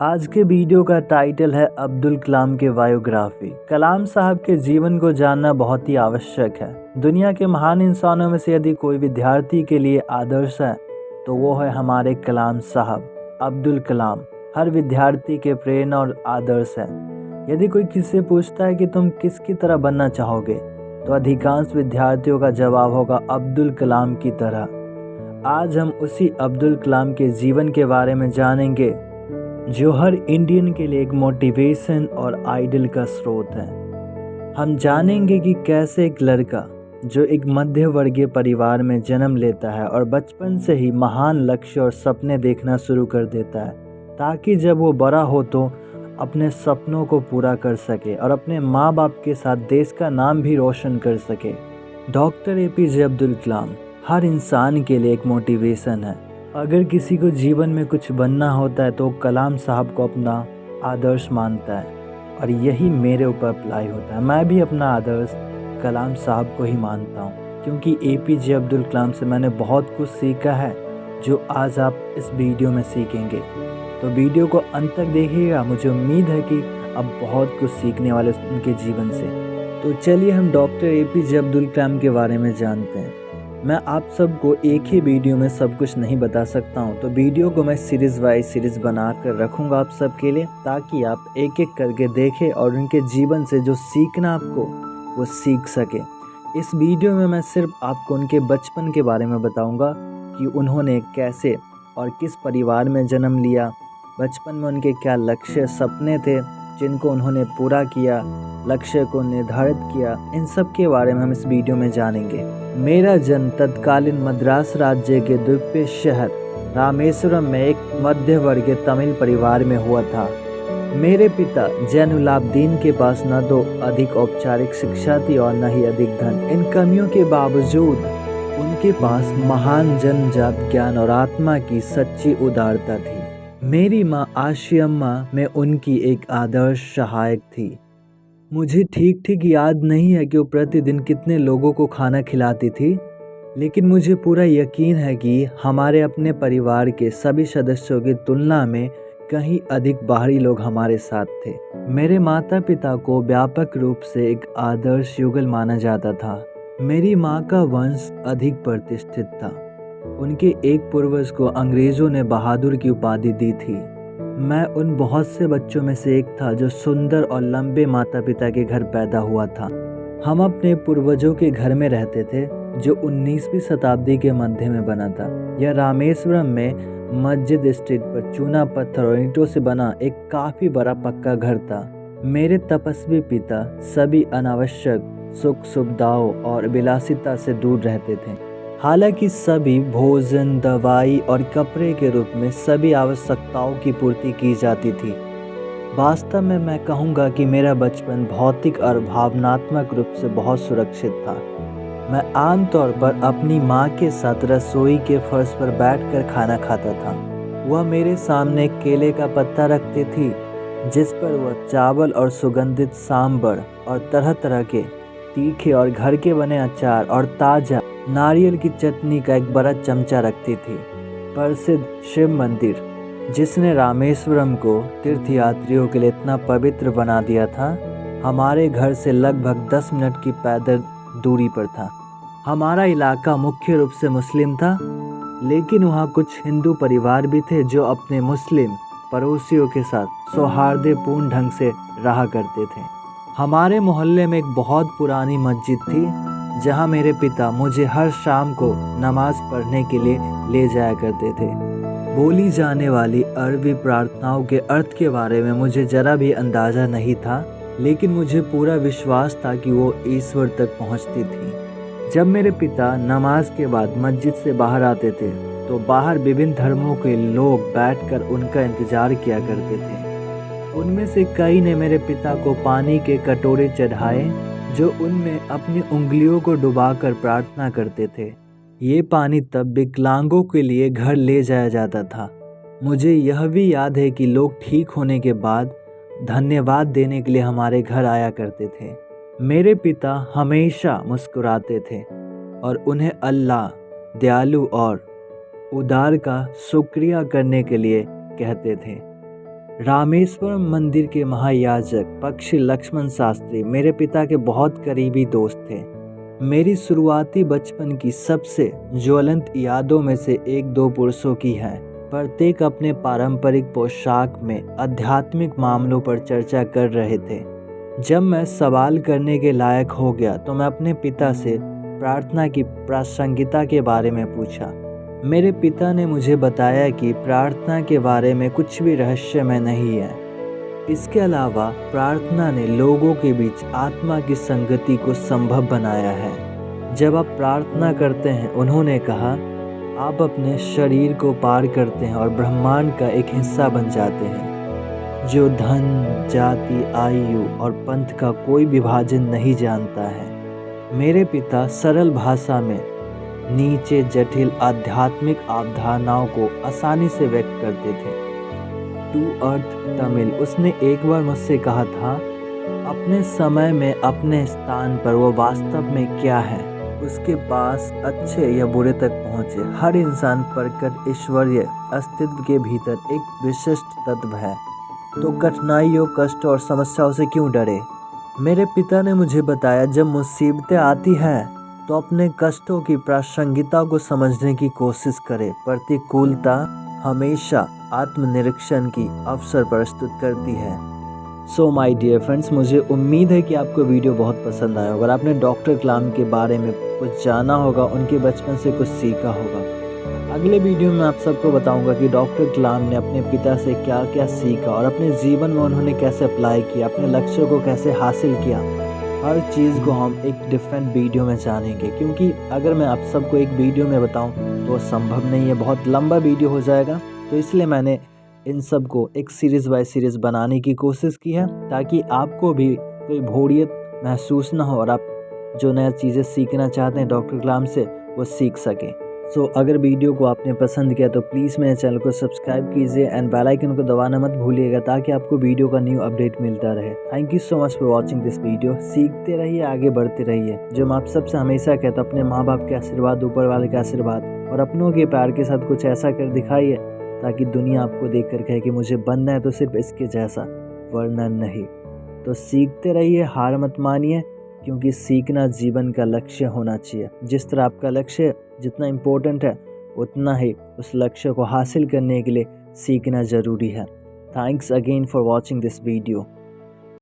आज के वीडियो का टाइटल है अब्दुल कलाम के बायोग्राफी। कलाम साहब के जीवन को जानना बहुत ही आवश्यक है। दुनिया के महान इंसानों में से यदि कोई विद्यार्थी के लिए आदर्श है तो वो है हमारे कलाम साहब। अब्दुल कलाम हर विद्यार्थी के प्रेरणा और आदर्श है। यदि कोई किससे पूछता है कि तुम किसकी तरह बनना चाहोगे तो अधिकांश विद्यार्थियों का जवाब होगा अब्दुल कलाम की तरह। आज हम उसी अब्दुल कलाम के जीवन के बारे में जानेंगे जो हर इंडियन के लिए एक मोटिवेशन और आइडल का स्रोत है। हम जानेंगे कि कैसे एक लड़का जो एक मध्य वर्गीय परिवार में जन्म लेता है और बचपन से ही महान लक्ष्य और सपने देखना शुरू कर देता है ताकि जब वो बड़ा हो तो अपने सपनों को पूरा कर सके और अपने माँ बाप के साथ देश का नाम भी रोशन कर सके। डॉक्टर APJ अब्दुल कलाम हर इंसान के लिए एक मोटिवेशन है। अगर किसी को जीवन में कुछ बनना होता है तो कलाम साहब को अपना आदर्श मानता है और यही मेरे ऊपर अप्लाई होता है। मैं भी अपना आदर्श कलाम साहब को ही मानता हूँ क्योंकि APJ अब्दुल कलाम से मैंने बहुत कुछ सीखा है जो आज आप इस वीडियो में सीखेंगे। तो वीडियो को अंत तक देखिएगा, मुझे उम्मीद है कि आप बहुत कुछ सीखने वाले उनके जीवन से। तो चलिए हम डॉक्टर APJ अब्दुल कलाम के बारे में जानते हैं। मैं आप सबको एक ही वीडियो में सब कुछ नहीं बता सकता हूं, तो वीडियो को मैं सीरीज़ वाइज सीरीज़ बना कर रखूँगा आप सबके लिए ताकि आप एक एक करके देखें और उनके जीवन से जो सीखना आपको वो सीख सके। इस वीडियो में मैं सिर्फ आपको उनके बचपन के बारे में बताऊंगा कि उन्होंने कैसे और किस परिवार में जन्म लिया, बचपन में उनके क्या लक्ष्य सपने थे जिनको उन्होंने पूरा किया, लक्ष्य को निर्धारित किया, इन सब के बारे में हम इस वीडियो में जानेंगे। मेरा जन्म तत्कालीन मद्रास राज्य के द्वीपीय शहर रामेश्वरम में एक मध्य वर्गीय तमिल परिवार में हुआ था। मेरे पिता जैनुलाब्दीन के पास न तो अधिक औपचारिक शिक्षा थी और न ही अधिक धन। इन कमियों के बावजूद उनके पास महान जन्मजात ज्ञान और आत्मा की सच्ची उदारता थी। मेरी माँ आशियम्मा में उनकी एक आदर्श सहायक थी। मुझे ठीक याद नहीं है कि वो प्रतिदिन कितने लोगों को खाना खिलाती थी, लेकिन मुझे पूरा यकीन है कि हमारे अपने परिवार के सभी सदस्यों की तुलना में कहीं अधिक बाहरी लोग हमारे साथ थे। मेरे माता पिता को व्यापक रूप से एक आदर्श युगल माना जाता था। मेरी माँ का वंश अधिक प्रतिष्ठित था। उनके एक पूर्वज को अंग्रेजों ने बहादुर की उपाधि दी थी। मैं उन बहुत से बच्चों में से एक था जो सुंदर और लंबे माता पिता के घर पैदा हुआ था। हम अपने पूर्वजों के घर में रहते थे जो 19वीं शताब्दी के मध्य में बना था। यह रामेश्वरम में मस्जिद स्ट्रीट पर चूना पत्थर और ईंटों से बना एक काफ़ी बड़ा पक्का घर था। मेरे तपस्वी पिता सभी अनावश्यक सुख सुविधाओं और विलासिता से दूर रहते थे। हालांकि सभी भोजन, दवाई और कपड़े के रूप में सभी आवश्यकताओं की पूर्ति की जाती थी। वास्तव में मैं कहूँगा कि मेरा बचपन भौतिक और भावनात्मक रूप से बहुत सुरक्षित था। मैं आमतौर पर अपनी माँ के साथ रसोई के फर्श पर बैठकर खाना खाता था। वह मेरे सामने केले का पत्ता रखती थी जिस पर वह चावल और सुगंधित सांभर और तरह तरह के तीखे और घर के बने अचार और ताज़ा नारियल की चटनी का एक बड़ा चमचा रखती थी। प्रसिद्ध शिव मंदिर जिसने रामेश्वरम को तीर्थयात्रियों के लिए इतना पवित्र बना दिया था, हमारे घर से लगभग 10 मिनट की पैदल दूरी पर था। हमारा इलाका मुख्य रूप से मुस्लिम था, लेकिन वहाँ कुछ हिंदू परिवार भी थे जो अपने मुस्लिम पड़ोसियों के साथ सौहार्दपूर्ण ढंग से रहा करते थे। हमारे मोहल्ले में एक बहुत पुरानी मस्जिद थी जहाँ मेरे पिता मुझे हर शाम को नमाज पढ़ने के लिए ले जाया करते थे। बोली जाने वाली अरबी प्रार्थनाओं के अर्थ के बारे में मुझे ज़रा भी अंदाज़ा नहीं था, लेकिन मुझे पूरा विश्वास था कि वो ईश्वर तक पहुँचती थी। जब मेरे पिता नमाज के बाद मस्जिद से बाहर आते थे तो बाहर विभिन्न धर्मों के लोग बैठकर उनका इंतज़ार किया करते थे। उनमें से कई ने मेरे पिता को पानी के कटोरे चढ़ाए जो उनमें अपनी उंगलियों को डुबाकर प्रार्थना करते थे। ये पानी तब विकलांगों के लिए घर ले जाया जाता था। मुझे यह भी याद है कि लोग ठीक होने के बाद धन्यवाद देने के लिए हमारे घर आया करते थे। मेरे पिता हमेशा मुस्कुराते थे और उन्हें अल्लाह दयालु और उदार का शुक्रिया करने के लिए कहते थे। रामेश्वरम मंदिर के महायाजक पक्षी लक्ष्मण शास्त्री मेरे पिता के बहुत करीबी दोस्त थे। मेरी शुरुआती बचपन की सबसे ज्वलंत यादों में से एक दो पुरुषों की है। प्रत्येक अपने पारंपरिक पोशाक में आध्यात्मिक मामलों पर चर्चा कर रहे थे। जब मैं सवाल करने के लायक हो गया तो मैं अपने पिता से प्रार्थना की प्रासंगिकता के बारे में पूछा। मेरे पिता ने मुझे बताया कि प्रार्थना के बारे में कुछ भी रहस्यमय नहीं है। इसके अलावा प्रार्थना ने लोगों के बीच आत्मा की संगति को संभव बनाया है। जब आप प्रार्थना करते हैं, उन्होंने कहा, आप अपने शरीर को पार करते हैं और ब्रह्मांड का एक हिस्सा बन जाते हैं जो धन, जाति, आयु और पंथ का कोई विभाजन नहीं जानता है। मेरे पिता सरल भाषा में नीचे जटिल आध्यात्मिक अवधारणाओं को आसानी से व्यक्त करते थे। टू अर्थ तमिल उसने एक बार मुझसे कहा था, अपने समय में अपने स्थान पर वो वास्तव में क्या है, उसके पास अच्छे या बुरे तक पहुँचे। हर इंसान प्रकट ईश्वरीय अस्तित्व के भीतर एक विशिष्ट तत्व है, तो कठिनाइयों, कष्ट और समस्याओं से क्यों डरे। मेरे पिता ने मुझे बताया, जब मुसीबतें आती हैं तो अपने कष्टों की प्रासंगिकता को समझने की कोशिश करें। प्रतिकूलता हमेशा आत्मनिरीक्षण की अवसर प्रस्तुत करती है। सो माय डियर फ्रेंड्स, मुझे उम्मीद है कि आपको वीडियो बहुत पसंद आया होगा। आपने डॉक्टर कलाम के बारे में कुछ जाना होगा, उनके बचपन से कुछ सीखा होगा। अगले वीडियो में आप सबको बताऊंगा कि डॉक्टर कलाम ने अपने पिता से क्या क्या सीखा और अपने जीवन में उन्होंने कैसे अप्लाई किया, अपने लक्ष्यों को कैसे हासिल किया। हर चीज़ को हम एक डिफरेंट वीडियो में जानेंगे, क्योंकि अगर मैं आप सबको एक वीडियो में बताऊं तो संभव नहीं है, बहुत लंबा वीडियो हो जाएगा। तो इसलिए मैंने इन सब को एक सीरीज़ बाय सीरीज़ बनाने की कोशिश की है, ताकि आपको भी कोई बोरियत महसूस ना हो और आप जो नया चीज़ें सीखना चाहते हैं डॉक्टर कलाम से, वो सीख सकें। सो अगर वीडियो को आपने पसंद किया तो प्लीज़ मेरे चैनल को सब्सक्राइब कीजिए एंड बेल आइकन को दबाना मत भूलिएगा, ताकि आपको वीडियो का न्यू अपडेट मिलता रहे। Thank you so much for watching this video. सीखते रहिए, आगे बढ़ते रहिए। जो मैं आप सबसे हमेशा कहता हूँ, अपने माँ बाप के आशीर्वाद, ऊपर वाले के आशीर्वाद और अपनों के प्यार के साथ कुछ ऐसा कर दिखाइए ताकि दुनिया आपको देख कर कहे कि मुझे बनना है तो सिर्फ इसके जैसा, वरना नहीं। तो सीखते रहिए, हार मत मानिए, क्योंकि सीखना जीवन का लक्ष्य होना चाहिए। जिस तरह आपका लक्ष्य जितना इम्पोर्टेंट है, उतना ही उस लक्ष्य को हासिल करने के लिए सीखना ज़रूरी है। Thanks again for watching this video.